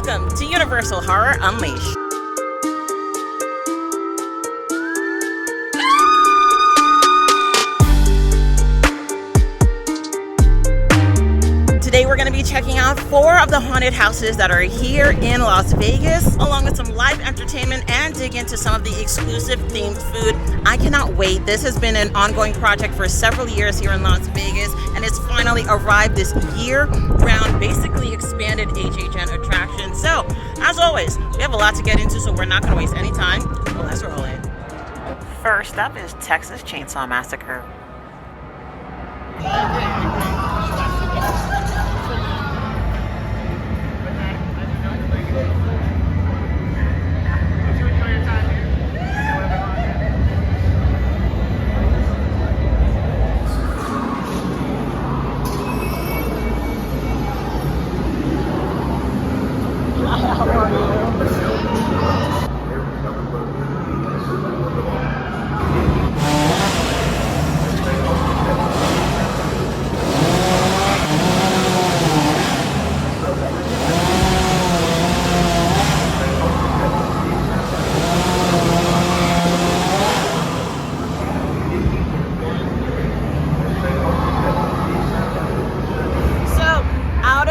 Welcome to Universal Horror Unleashed. Today we're going to be checking out 4 of the haunted houses that are here in Las Vegas, along with some live entertainment and dig into some of the exclusive themed food. I cannot wait. This has been an ongoing project for several years here in Las Vegas, and it's finally arrived this year-round, basically expanded HHN attraction. So, as always, we have a lot to get into, so we're not going to waste any time. So let's roll it. First up is Texas Chainsaw Massacre.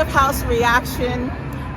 House reaction,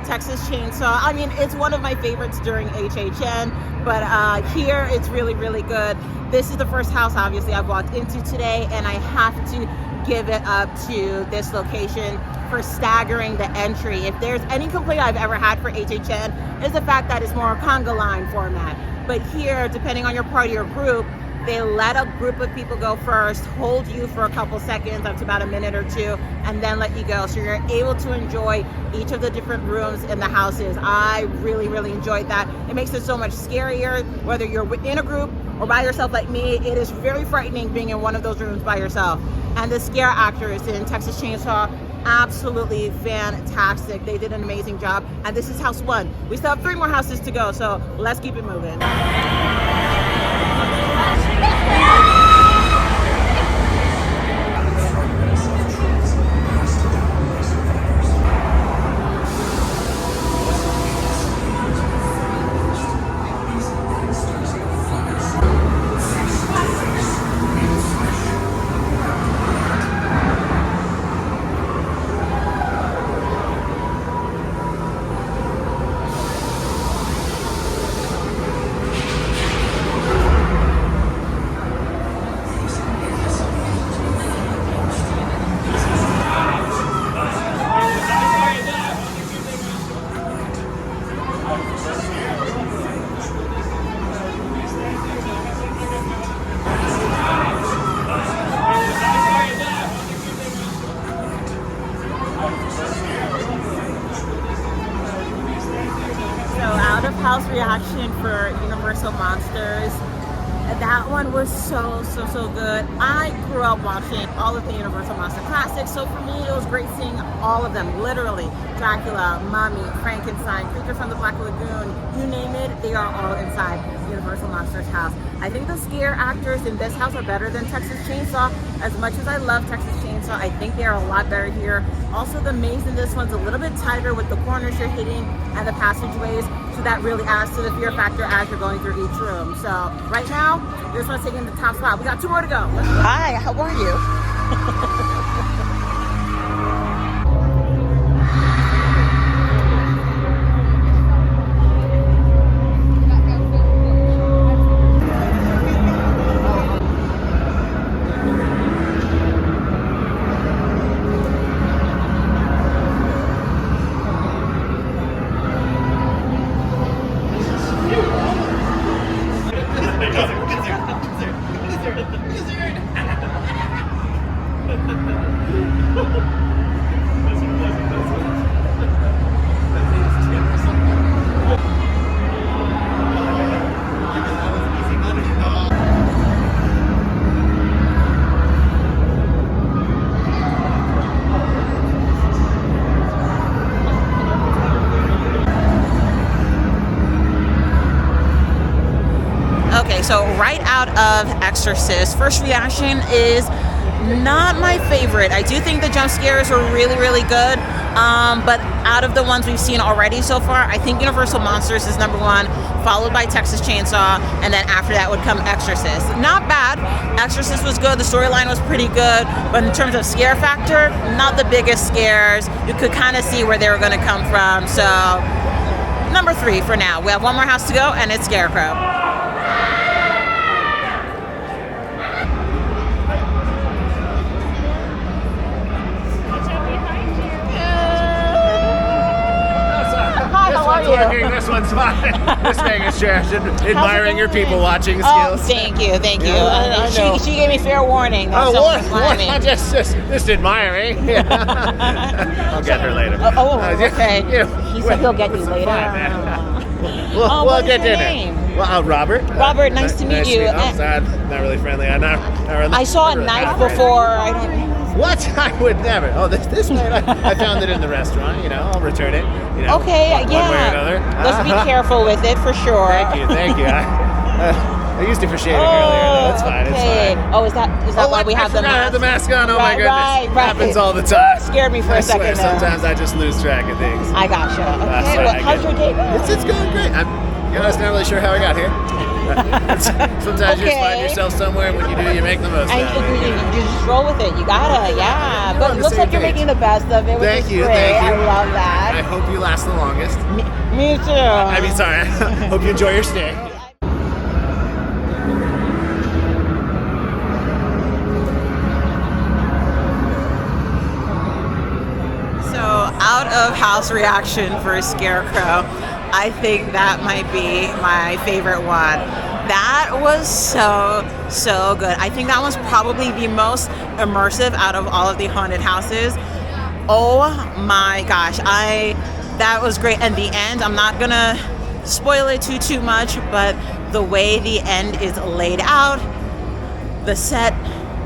Texas Chainsaw. I mean, it's one of my favorites during HHN, but here it's really, really good. This is the first house, obviously, I've walked into today, and I have to give it up to this location for staggering the entry. If there's any complaint I've ever had for HHN, is the fact that it's more conga line format. But here, depending on your party or group, they let a group of people go first, hold you for a couple seconds, up to about a minute or 2, and then let you go. So you're able to enjoy each of the different rooms in the houses. I really, really enjoyed that. It makes it so much scarier, whether you're in a group or by yourself like me. It is very frightening being in one of those rooms by yourself. And the scare actors in Texas Chainsaw, absolutely fantastic. They did an amazing job. And this is house 1. We still have 3 more houses to go, so let's keep it moving. House reaction for Universal Monsters. That one was so good. I grew up watching all of the Universal Monster classics, so for me it was great seeing all of them, literally. Dracula, Mummy, Frankenstein, Creature from the Black Lagoon, you name it, they are all inside Universal Monsters house. I think the scare actors in this house are better than Texas Chainsaw. As much as I love Texas Chainsaw, I think they are a lot better here. Also, the maze in this one's a little bit tighter with the corners you're hitting and the passageways, so that really adds to the fear factor as you're going through each room. So right now, this one's taking the top spot. We got 2 more to go. Hi, how are you? So right out of Exorcist, first reaction is Not my favorite. I do think the jump scares were really, really good. But out of the ones we've seen already so far, I think Universal Monsters is number one, followed by Texas Chainsaw, and then after that would come Exorcist. Not bad. Exorcist was good. The storyline was pretty good. But in terms of scare factor, not the biggest scares. You could kind of see where they were going to come from. So, number 3 for now. We have one more house to go, and it's Scarecrow. This one's fine. This thing is trash. Admiring your people watching skills. Oh, thank you. Yeah, she gave me fair warning. What? Just admiring. Yeah. I'll get her later. Okay. He said he'll get you later. We'll get dinner. Well, Robert. Robert, nice to meet you. I'm sad. Not really friendly. I saw a knife before. I don't. What? I would never. Oh, this one, I found it in the restaurant. I'll return it. Okay, one way or another. Let's be careful with it for sure. Thank you. I used it for shaving earlier. No, it's fine. Okay. It's fine. Oh, is that why we have the mask? I have the mask on. Oh my goodness. Right. Happens all the time. Scared me for a second there. Sometimes I just lose track of things. I gotcha. Okay. Well, how's your day going? It's going great. I'm not really sure how I got here. Sometimes you just find yourself somewhere. When you do, you make the most of it. You just roll with it. You gotta, yeah. But it looks like you're making the best of it, which is great. Thank you. I love that. I hope you last the longest. Me too. Sorry. I hope you enjoy your stay. So, out of house reaction for Scarecrow, I think that might be my favorite one. That was so good. I think that was probably the most immersive out of all of the haunted houses. Oh my gosh, that was great. And the end, I'm not gonna spoil it too much, but the way the end is laid out, the set,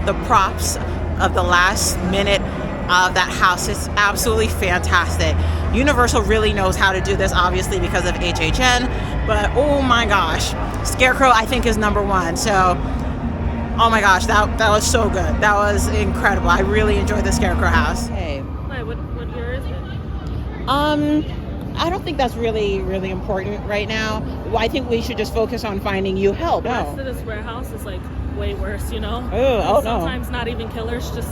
the props of the last minute of that house is absolutely fantastic. Universal really knows how to do this, obviously because of HHN, but oh my gosh, Scarecrow I think is number one. So, oh my gosh, that was so good. That was incredible. I really enjoyed the Scarecrow house. Hey. Wait, what year is it? I don't think that's really important right now. I think we should just focus on finding you help. The rest of this warehouse is like way worse, Oh no. Sometimes not even killers, just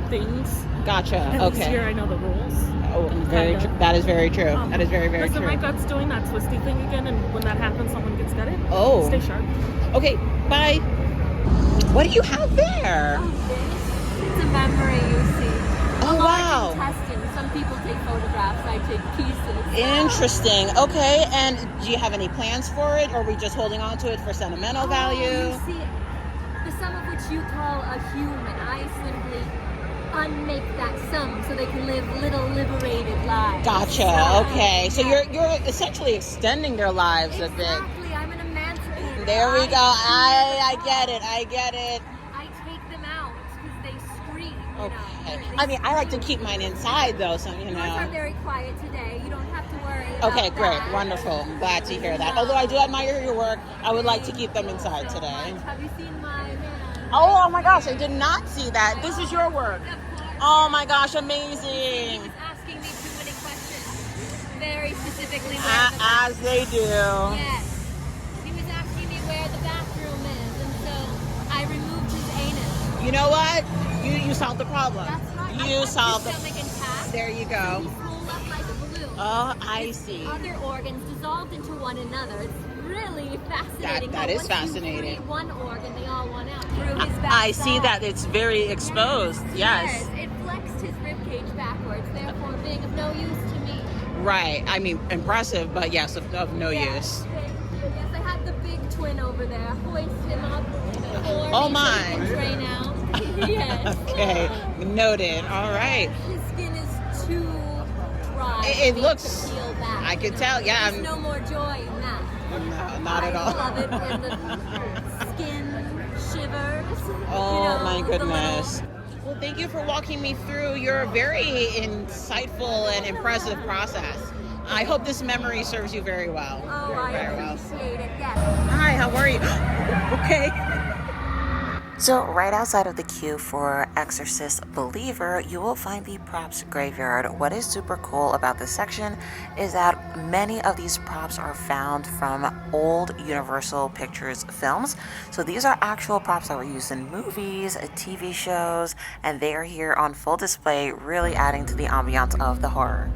things. Gotcha. And Okay. This year I know the rules. Oh, that is very true. That is very true. Listen, my gut's doing that twisty thing again, and when that happens, someone gets gutted. Oh. Stay sharp. Okay, bye. What do you have there? It's a memory, you see. Oh, wow. Intestine. Some people take photographs, I take pieces. Interesting. Okay, and do you have any plans for it, or are we just holding on to it for sentimental value? You see, the sum of which you call a human, I simply unmake that sum so they can live little liberated lives. Gotcha. Okay, so you're essentially extending their lives a bit. Exactly. I'm an emancipator. There we go. I get it. I take them out because they scream. Okay. I mean, I like to keep mine inside though, so you know. Yours are very quiet today. You don't have to worry. Okay, about great, that. wonderful. I'm glad to hear that. Although I do admire your work, I would like to keep them inside today. Have you seen my? Oh my gosh, I did not see that. This is your work. Oh my gosh, amazing. He was asking me too many questions. Very specifically. As they do. Yes. He was asking me where the bathroom is, and so I removed his anus. You know what? You solved the problem. That's right. You solved his stomach intact. There you He go. swelled up like a balloon. Oh, I see. Other organs dissolved into one another. It's really fascinating. That how is once you fascinating. free one organ, they all went out through his backside. I see that. It's very exposed. Yes. It flexed his ribcage backwards, therefore being of no use to me. Right. I mean, impressive, but yes, of no use. Yes, I had the big twin over there. Hoist him up. Oh my. Tray now. Yes. Okay. Noted. All right. His skin is too dry. It for me looks. to peel back. I can tell. Yeah. There's no more joy in that. No, not at all. I love it when the skin shivers. Oh my the goodness. Well, thank you for walking me through your very insightful and impressive process. I hope this memory serves you very well. Oh, I very well. appreciate it. Yes. Hi, how are you? Okay. So right outside of the queue for Exorcist Believer, you will find the props graveyard. What is super cool about this section is that many of these props are found from old Universal Pictures films. So these are actual props that were used in movies, TV shows, and they are here on full display, really adding to the ambiance of the horror.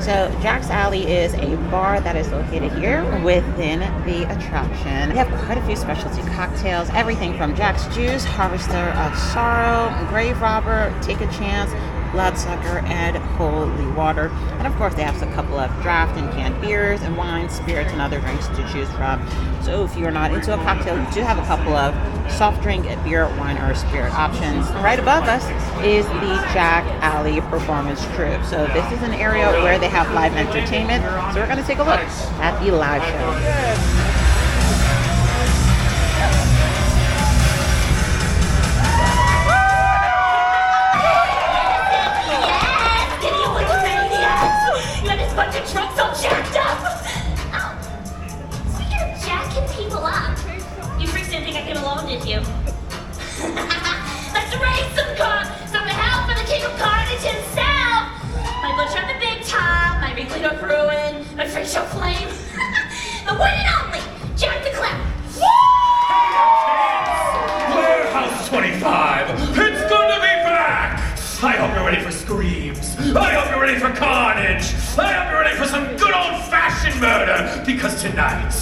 So Jack's Alley is a bar that is located here within the attraction. They have quite a few specialty cocktails, everything from Jack's Juice, Harvester of Sorrow, Grave Robber, Take a Chance, Bloodsucker, and Holy Water. And of course they have a couple of draft and canned beers and wines, spirits, and other drinks to choose from. So if you're not into a cocktail, you do have a couple of soft drink, beer, wine, or spirit options. Right above us is the Jack Alley Performance Troupe. So this is an area where they have live entertainment. So we're going to take a look at the live show. Bunch of drunks all jacked up! Oh, speaking of jacking people up, you freaks didn't think I came alone, did you? Let's raise some hell for the king of carnage himself! My butcher of the big top, my ringleader of ruin, my freak show flame, the one and only Jack the Clown! Warehouse 25, it's good to be back! I hope you're ready for screams. I hope you're ready for carnage. I hope you're ready for some good old-fashioned murder. Because tonight,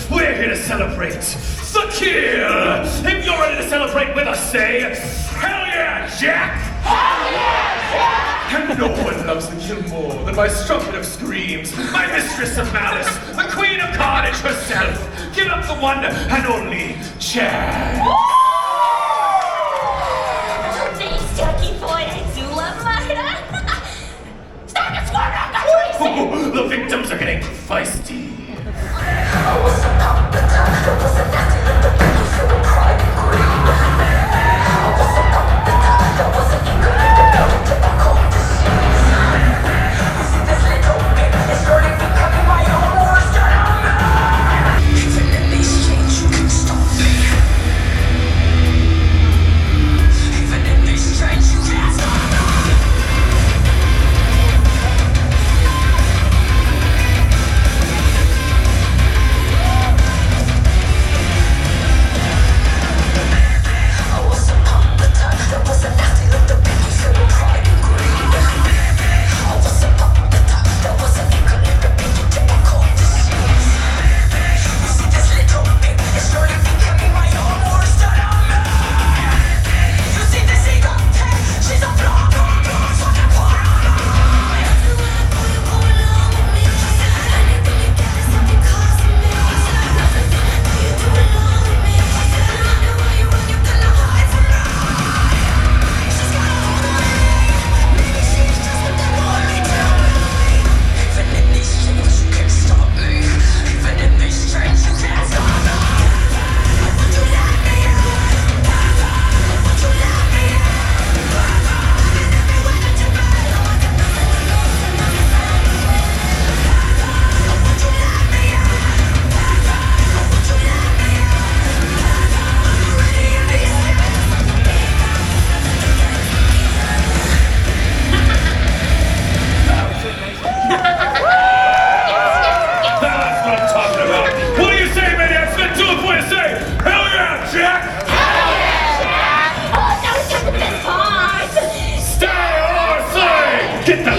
we're here to celebrate the kill. If you're ready to celebrate with us, say, hell yeah, Jack! Hell yeah, Jack! And no one loves the kill more than my strumpet of screams, my mistress of malice, the queen of carnage herself. Give up the one and only Jack. Thanks, Jackie boy. I do love murder. Start to swarm out the tracing! The victims are getting feisty.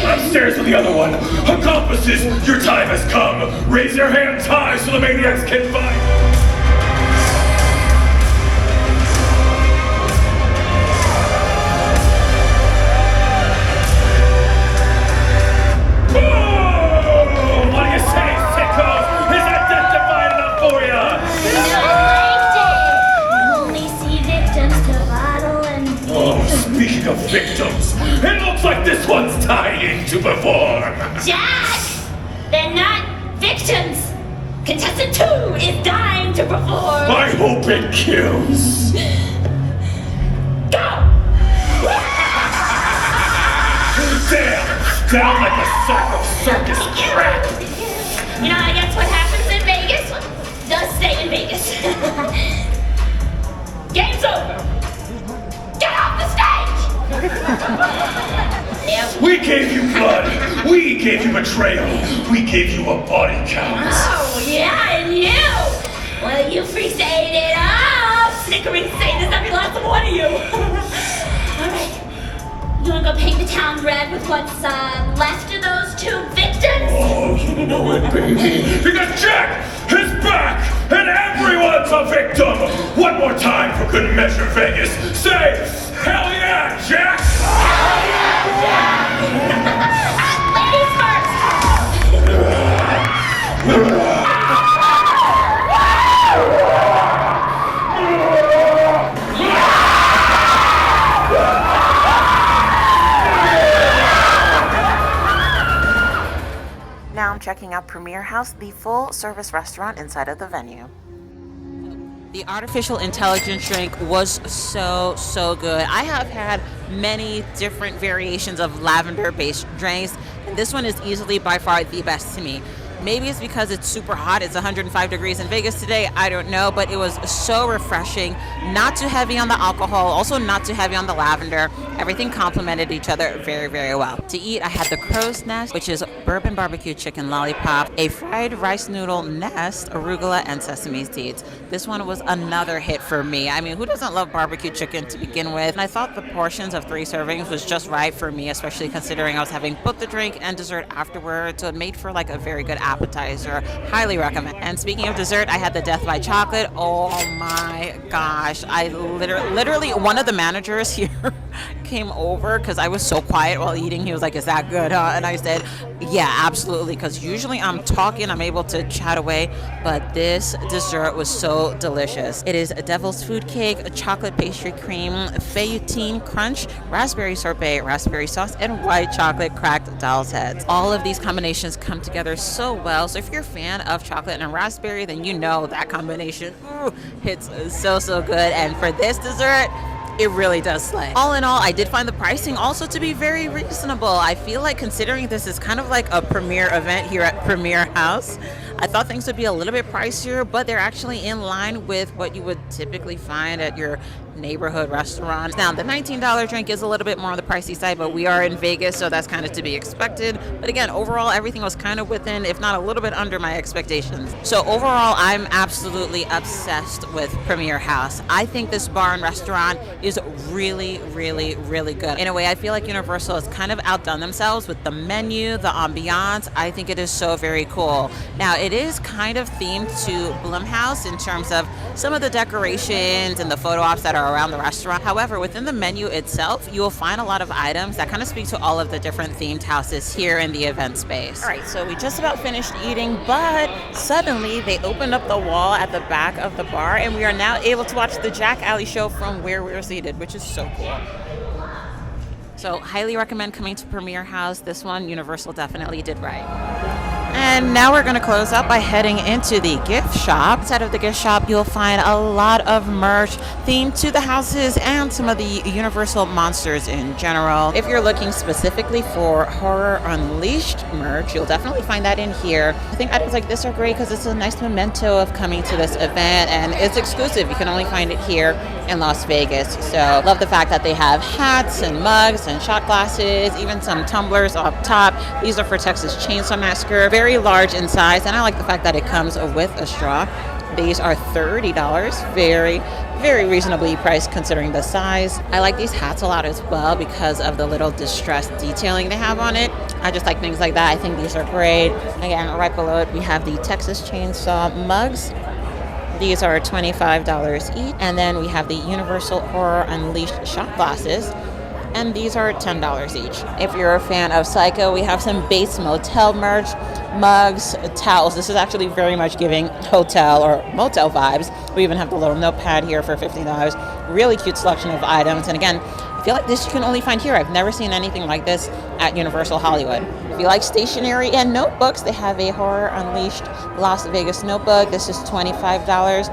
Upstairs with the other one. Accomplices, your time has come. Raise your hands high so the maniacs can find. Boom! What do you say, sickos? Is that justified enough for you? No, I only see victims to bottle and... Oh, speaking of victims, it looks like this one's dying to perform. Jack! They're not victims! Contestant 2 is dying to perform! I hope it kills. Go! Damn! Down like a sack of circus crap! You know, I guess what happens in Vegas does stay in Vegas. We gave you blood. We gave you betrayal. We gave you a body count. Oh, yeah, and you! Well, you freaks ate it up! Snickering Satanists, every last one of you! Alright, you wanna go paint the town red with what's left of those two victims? Oh, you know it, baby. Because Jack is back, and everyone's a victim. One more time for good measure, Vegas. Say, hell yeah, Jack! Hell yeah, Jack! Ladies first! Now I'm checking out Premier House, the full-service restaurant inside of the venue. The artificial intelligence drink was so good. I have had many different variations of lavender-based drinks, and this one is easily by far the best to me. Maybe it's because it's super hot. It's 105 degrees in Vegas today. I don't know, but it was so refreshing. Not too heavy on the alcohol, also not too heavy on the lavender. Everything complemented each other very well. To eat, I had the crow's nest, which is bourbon barbecue chicken lollipop, a fried rice noodle nest, arugula, and sesame seeds. This one was another hit for me. I mean, who doesn't love barbecue chicken to begin with? And I thought the portions of 3 servings was just right for me, especially considering I was having both the drink and dessert afterwards. So it made for like a very good appetizer. Highly recommend. And speaking of dessert, I had the Death by Chocolate. Oh my gosh. I literally one of the managers here came over because I was so quiet while eating. He was like, "Is that good, huh?" And I said, "Yeah, absolutely," because usually I'm talking, I'm able to chat away, but this dessert was so delicious. It is a devil's food cake, a chocolate pastry cream, feuilletine crunch, raspberry sorbet, raspberry sauce, and white chocolate cracked doll's heads. All of these combinations come together so well. So if you're a fan of chocolate and raspberry, then you know that combination hits so good. And for this dessert, it really does slay. All in all, I did find the pricing also to be very reasonable. I feel like considering this is kind of like a premiere event here at Premier House, I thought things would be a little bit pricier, but they're actually in line with what you would typically find at your neighborhood restaurants. Now, the $19 drink is a little bit more on the pricey side, but we are in Vegas, so that's kind of to be expected. But again, overall, everything was kind of within, if not a little bit under my expectations. So overall, I'm absolutely obsessed with Premier House. I think this bar and restaurant is really good. In a way, I feel like Universal has kind of outdone themselves with the menu, the ambiance. I think it is so very cool. Now, it is kind of themed to Blumhouse in terms of some of the decorations and the photo ops that are around the restaurant. However, within the menu itself, you will find a lot of items that kind of speak to all of the different themed houses here in the event space. All right, so we just about finished eating, but suddenly they opened up the wall at the back of the bar, and we are now able to watch the Jack Alley show from where we're seated, which is so cool. So highly recommend coming to Premier House. This one, Universal definitely did right. And now we're going to close up by heading into the gift shop. Inside of the gift shop, you'll find a lot of merch themed to the houses and some of the Universal monsters in general. If you're looking specifically for Horror Unleashed merch, you'll definitely find that in here. I think items like this are great because it's a nice memento of coming to this event, and it's exclusive. You can only find it here in Las Vegas. So love the fact that they have hats and mugs and shot glasses, even some tumblers up top. These are for Texas Chainsaw Massacre. Very large in size, and I like the fact that it comes with a straw. These are $30. Very reasonably priced considering the size. I like these hats a lot as well because of the little distressed detailing they have on it. I just like things like that. I think these are great. Again, right below it, we have the Texas Chainsaw mugs. These are $25 each. And then we have the Universal Horror Unleashed shot glasses, and these are $10 each. If you're a fan of Psycho, we have some Bates Motel merch, mugs, towels. This is actually very much giving hotel or motel vibes. We even have the little notepad here for $15. Really cute selection of items. And again, I feel like this you can only find here. I've never seen anything like this at Universal Hollywood. If you like stationery and notebooks, they have a Horror Unleashed Las Vegas notebook. This is $25.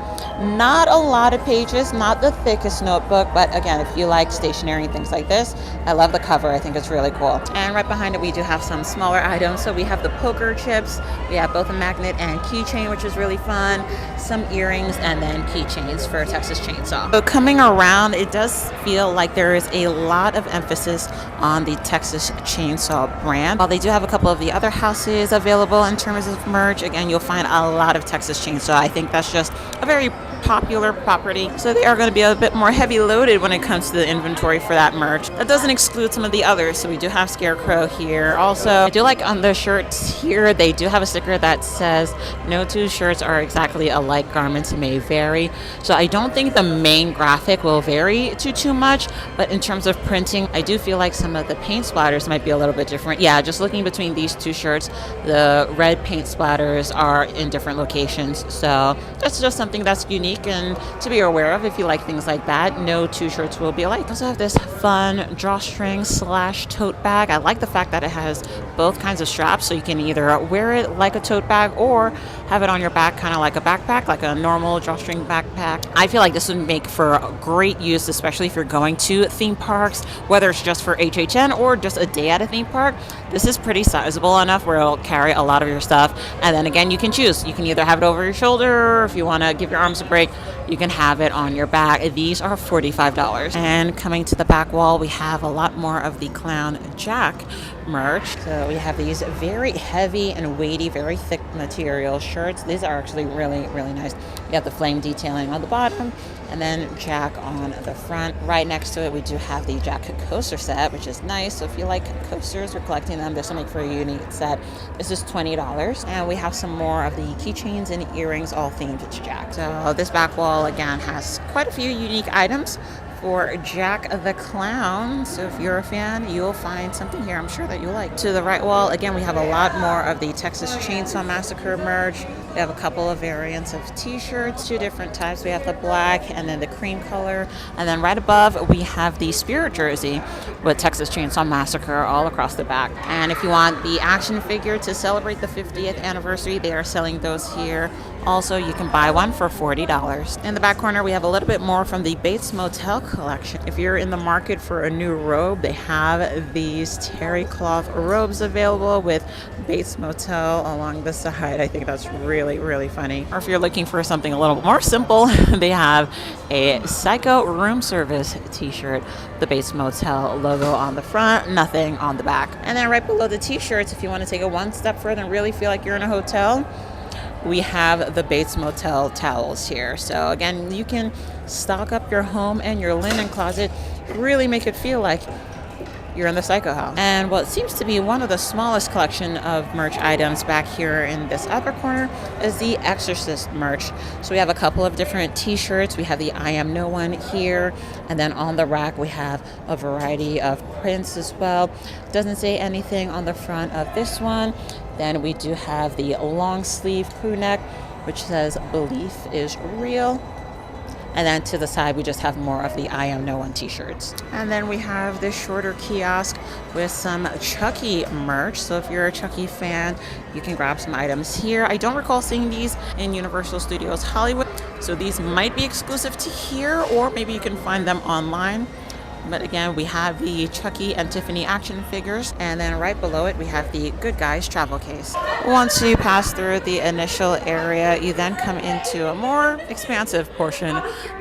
Not a lot of pages, not the thickest notebook, but again, if you like stationery and things like this, I love the cover. I think it's really cool. And right behind it, we do have some smaller items. So we have the poker chips. We have both a magnet and keychain, which is really fun. Some earrings and then keychains for Texas Chainsaw. So coming around, it does feel like there is a lot of emphasis on the Texas Chainsaw brand. While they do have a couple of the other houses available in terms of merch, again, you'll find a lot of Texas Chainsaw. I think that's just a very popular property, so they are going to be a bit more heavy loaded when it comes to the inventory for that merch. That doesn't exclude some of the others, so we do have Scarecrow here. Also, I do like on the shirts here, they do have a sticker that says no two shirts are exactly alike, garments may vary. So I don't think the main graphic will vary too much, but in terms of printing, I do feel like some of the paint splatters might be a little bit different. Yeah, just looking between these two shirts, the red paint splatters are in different locations, so that's just something that's unique and to be aware of if you like things like that. No two shirts will be alike. I also have this fun drawstring / tote bag. I like the fact that it has both kinds of straps, so you can either wear it like a tote bag or have it on your back kind of like a backpack, like a normal drawstring backpack. I feel like this would make for great use, especially if you're going to theme parks, whether it's just for HHN or just a day at a theme park. This is pretty sizable enough where it'll carry a lot of your stuff, and then again, you can choose. You can either have it over your shoulder, or if you want to give your arms a break, you can have it on your back. These are $45. And coming to the back wall, we have a lot more of the Clown Jack merch. So we have these very heavy and weighty, very thick material shirts. These are actually really nice. We have the flame detailing on the bottom and then Jack on the front. Right next to it, we do have the Jack coaster set, which is nice. So if you like coasters or collecting them, there's something for a unique set. This is $20. And we have some more of the keychains and earrings, all themed to Jack. So this back wall, again, has quite a few unique items for Jack the Clown. So if you're a fan, you'll find something here I'm sure that you'll like. To the right wall, again, we have a lot more of the Texas Chainsaw Massacre merch. We have a couple of variants of t-shirts, 2 different types. We have the black and then the cream color. And then right above, we have the spirit jersey with Texas Chainsaw Massacre all across the back. And if you want the action figure to celebrate the 50th anniversary, they are selling those here. Also, you can buy one for $40. In the back corner, we have a little bit more from the Bates Motel collection. If you're in the market for a new robe, they have these terry cloth robes available with Bates Motel along the side. I think that's really funny. Or if you're looking for something a little more simple, they have a Psycho room service t-shirt, the Bates Motel logo on the front, nothing on the back. And then right below the t-shirts, if you want to take it one step further and really feel like you're in a hotel, we have the Bates Motel towels here. So again, you can stock up your home and your linen closet, really make it feel like you're in the Psycho house. And what seems to be one of the smallest collection of merch items back here in this upper corner is the Exorcist merch. So we have a couple of different t-shirts. We have the I Am No One here, and then on the rack we have a variety of prints as well. Doesn't say anything on the front of this one. Then we do have the long sleeve crew neck, which says belief is real. And then to the side, we just have more of the I Am No One t-shirts. And then we have this shorter kiosk with some Chucky merch. So if you're a Chucky fan, you can grab some items here. I don't recall seeing these in Universal Studios Hollywood. So these might be exclusive to here, or maybe you can find them online. But again, we have the Chucky and Tiffany action figures, and then right below it we have the Good Guys travel case. Once you pass through the initial area, you then come into a more expansive portion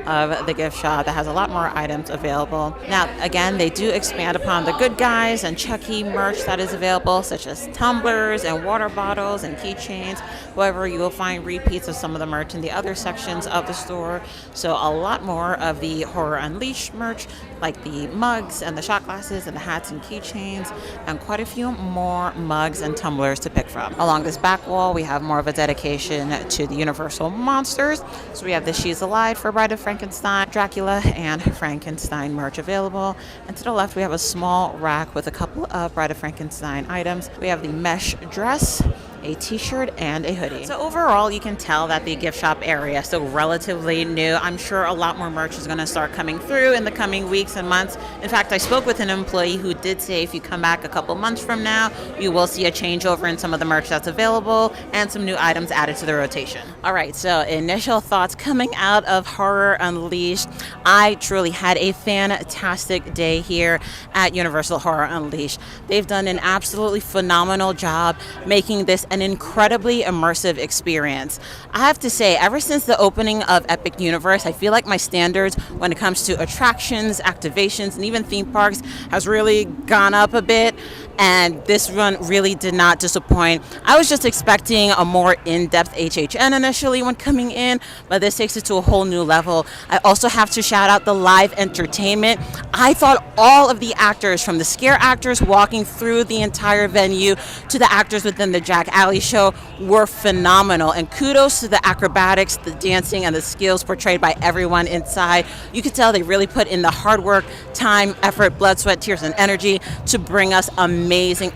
of the gift shop that has a lot more items available. Now again, they do expand upon the Good Guys and Chucky merch that is available, such as tumblers and water bottles and keychains. However, you will find repeats of some of the merch in the other sections of the store. So a lot more of the Horror Unleashed merch, like the mugs and the shot glasses and the hats and keychains, and quite a few more mugs and tumblers to pick from. Along this back wall, we have more of a dedication to the Universal monsters. So we have the She's Alive for Bride of Frankenstein, Dracula, and Frankenstein merch available. And to the left, we have a small rack with a couple of Bride of Frankenstein items. We have the mesh dress, a t-shirt, and a hoodie. So overall, you can tell that the gift shop area is still relatively new. I'm sure a lot more merch is going to start coming through in the coming weeks and months. In fact, I spoke with an employee who did say if you come back a couple months from now, you will see a changeover in some of the merch that's available and some new items added to the rotation. All right, so initial thoughts coming out of Horror Unleashed. I truly had a fantastic day here at Universal Horror Unleashed. They've done an absolutely phenomenal job making this an incredibly immersive experience. I have to say, ever since the opening of Epic Universe, I feel like my standards when it comes to attractions, activations, and even theme parks has really gone up a bit, and this one really did not disappoint. I was just expecting a more in-depth HHN initially when coming in, but this takes it to a whole new level. I also have to shout out the live entertainment. I thought all of the actors, from the scare actors walking through the entire venue to the actors within the Jack Alley show, were phenomenal, and kudos to the acrobatics, the dancing, and the skills portrayed by everyone inside. You could tell they really put in the hard work, time, effort, blood, sweat, tears, and energy to bring us amazing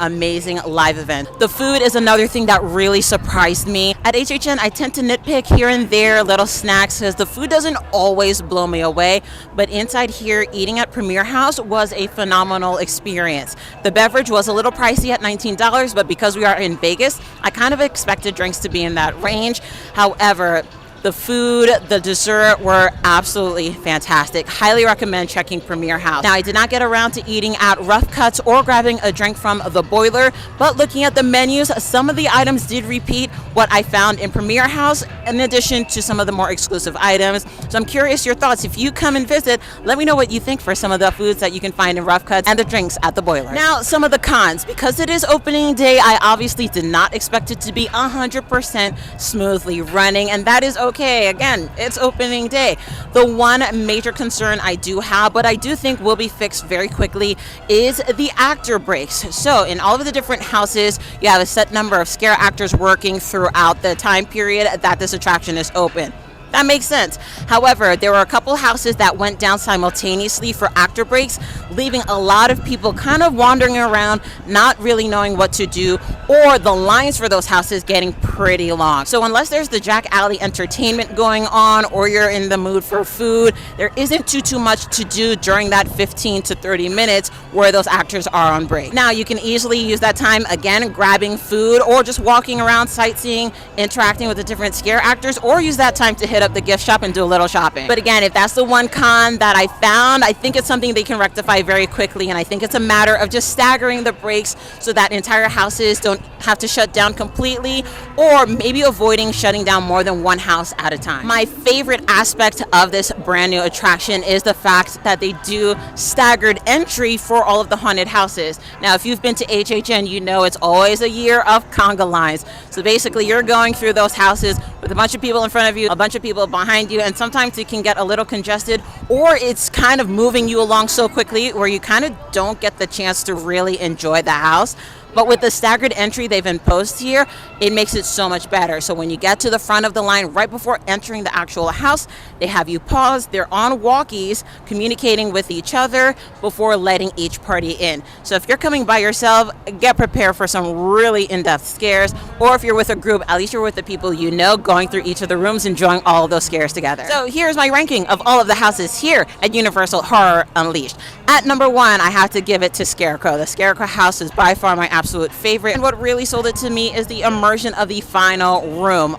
live event. The food is another thing that really surprised me. At HHN, I tend to nitpick here and there little snacks because the food doesn't always blow me away, but inside here, eating at Premier House was a phenomenal experience. The beverage was a little pricey at $19, but because we are in Vegas, I kind of expected drinks to be in that range. However, the food, the dessert were absolutely fantastic. Highly recommend checking Premier House. Now, I did not get around to eating at Rough Cuts or grabbing a drink from the Boiler, but looking at the menus, some of the items did repeat what I found in Premier House, in addition to some of the more exclusive items. So I'm curious your thoughts. If you come and visit, let me know what you think for some of the foods that you can find in Rough Cuts and the drinks at the Boiler. Now, some of the cons. Because it is opening day, I obviously did not expect it to be 100% smoothly running, and that is okay. Again, it's opening day. The one major concern I do have, but I do think will be fixed very quickly, is the actor breaks. So in all of the different houses, you have a set number of scare actors working throughout the time period that this attraction is open. That makes sense. However, there were a couple houses that went down simultaneously for actor breaks, leaving a lot of people kind of wandering around, not really knowing what to do, or the lines for those houses getting pretty long. So unless there's the Jack Alley entertainment going on, or you're in the mood for food, there isn't too much to do during that 15 to 30 minutes where those actors are on break. Now, you can easily use that time, again, grabbing food, or just walking around, sightseeing, interacting with the different scare actors, or use that time to hit up the gift shop and do a little shopping. But again, if that's the one con that I found, I think it's something they can rectify very quickly, and I think it's a matter of just staggering the breaks so that entire houses don't have to shut down completely, or maybe avoiding shutting down more than one house at a time. My favorite aspect of this brand new attraction is the fact that they do staggered entry for all of the haunted houses. Now, if you've been to HHN, you know it's always a year of conga lines. So basically, you're going through those houses with a bunch of people in front of you, a bunch of people behind you, and sometimes it can get a little congested, or it's kind of moving you along so quickly where you kind of don't get the chance to really enjoy the house. But with the staggered entry they've imposed here, it makes it so much better. So when you get to the front of the line right before entering the actual house, they have you pause. They're on walkies communicating with each other before letting each party in. So if you're coming by yourself, get prepared for some really in-depth scares. Or if you're with a group, at least you're with the people you know, going through each of the rooms, enjoying all of those scares together. So here's my ranking of all of the houses here at Universal Horror Unleashed. At number 1, I have to give it to Scarecrow. The Scarecrow house is by far my absolute favorite, and what really sold it to me is the immersion of the final room.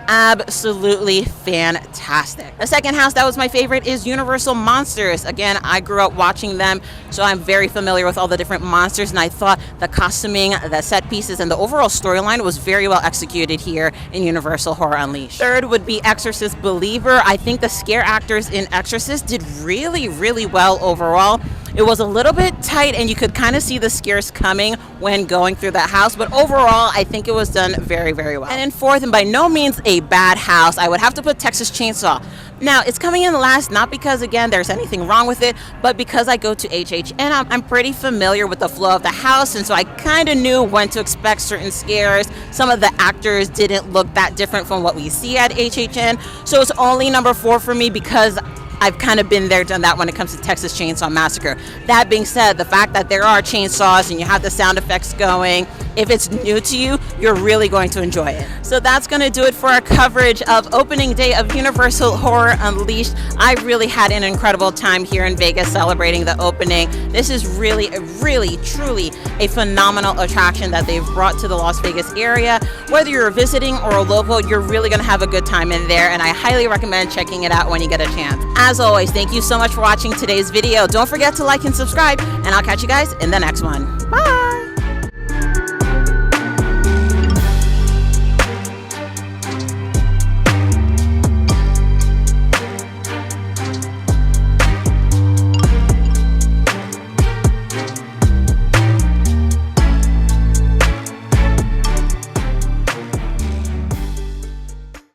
Absolutely fantastic. The second house that was my favorite is Universal Monsters. Again, I grew up watching them, so I'm very familiar with all the different monsters, and I thought the costuming, the set pieces, and the overall storyline was very well executed here in Universal Horror Unleashed. Third would be Exorcist Believer. I think the scare actors in Exorcist did really well overall. It was a little bit tight, and you could kind of see the scares coming when going through that house, but overall, I think it was done very well. And in fourth, and by no means a bad house, I would have to put Texas Chainsaw. Now, it's coming in last, not because, again, there's anything wrong with it, but because I go to HHN, I'm pretty familiar with the flow of the house, and so I kind of knew when to expect certain scares. Some of the actors didn't look that different from what we see at HHN, so it's only number 4 for me because I've kind of been there, done that when it comes to Texas Chainsaw Massacre. That being said, the fact that there are chainsaws and you have the sound effects going, if it's new to you, you're really going to enjoy it. So that's going to do it for our coverage of opening day of Universal Horror Unleashed. I really had an incredible time here in Vegas celebrating the opening. This is really, truly a phenomenal attraction that they've brought to the Las Vegas area. Whether you're visiting or a local, you're really going to have a good time in there, and I highly recommend checking it out when you get a chance. As always, thank you so much for watching today's video. Don't forget to like and subscribe, and I'll catch you guys in the next one. Bye!